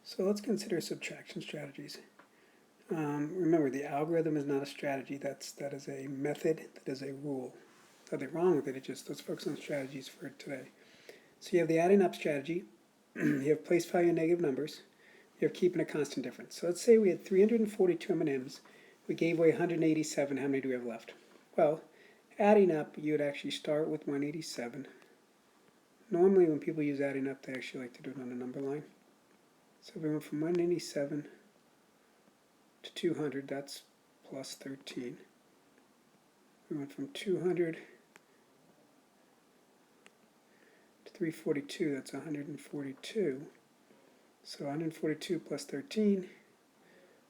So let's consider subtraction strategies. Remember, the algorithm is not a strategy. That is a method. That is a rule. Nothing wrong with it. Let's focus on strategies for today. So you have the adding up strategy. You have place value negative numbers. You have keeping a constant difference. So let's say we had 342 M&Ms. We gave away 187. How many do we have left? Well, adding up, you would actually start with 187. Normally, when people use adding up, they actually like to do it on a number line. So we went from 187 to 200, that's plus 13. We went from 200 to 342, that's 142. So 142 plus 13,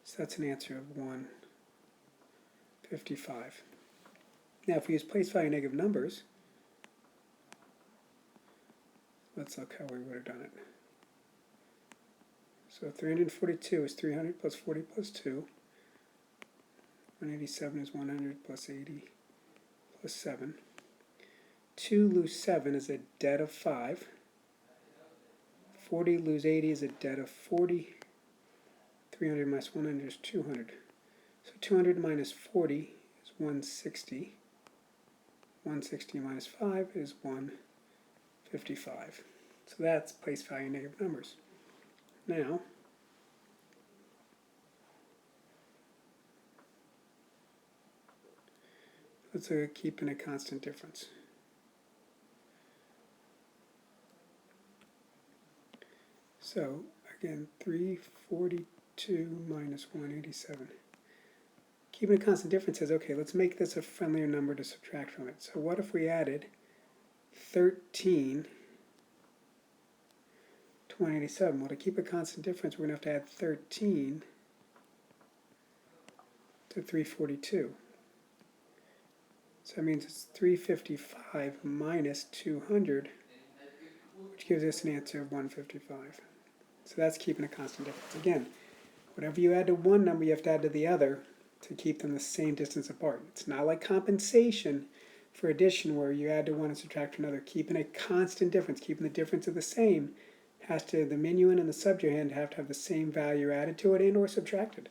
so that's an answer of 155. Now if we use place value negative numbers, let's look how we would have done it. So 342 is 300 plus 40 plus 2. 187 is 100 plus 80 plus 7. 2 lose 7 is a debt of 5. 40 lose 80 is a debt of 40. 300 minus 100 is 200. So 200 minus 40 is 160. 160 minus 5 is 155. So that's place value negative numbers. Now, let's keep in a constant difference. So, again, 342 minus 187. Keeping a constant difference says, okay, let's make this a friendlier number to subtract from it. So what if we added 13 to 187? Well, to keep a constant difference, we're going to have to add 13 to 342. So that means it's 355 minus 200, which gives us an answer of 155. So that's keeping a constant difference. Again, whatever you add to one number, you have to add to the other to keep them the same distance apart. It's not like compensation for addition where you add to one and subtract to another. Keeping a constant difference, keeping the difference of the same, has to, the minuend and the subtrahend have to have the same value added to it and or subtracted.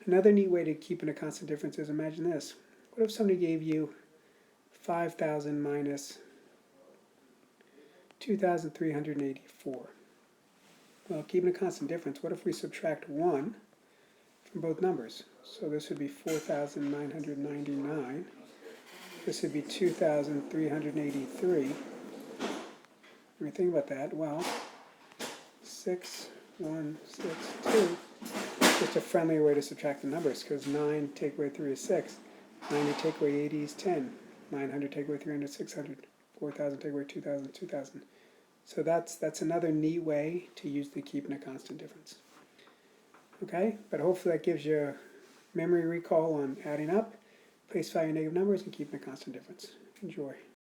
Another neat way to keep in a constant difference is, imagine this. What if somebody gave you 5,000 minus 2,384? Well, keeping a constant difference, what if we subtract 1 from both numbers? So this would be 4,999. This would be 2,383. When we think about that, well, 6162. Just a friendlier way to subtract the numbers, because 9 take away 3 is 6. 90 take away 80 is 10. 900 take away 300 is 600. 4,000 take away 2,000 2,000. So that's another neat way to use the keeping a constant difference. Okay, but hopefully that gives you a memory recall on adding up, place value negative numbers, and keeping a constant difference. Enjoy.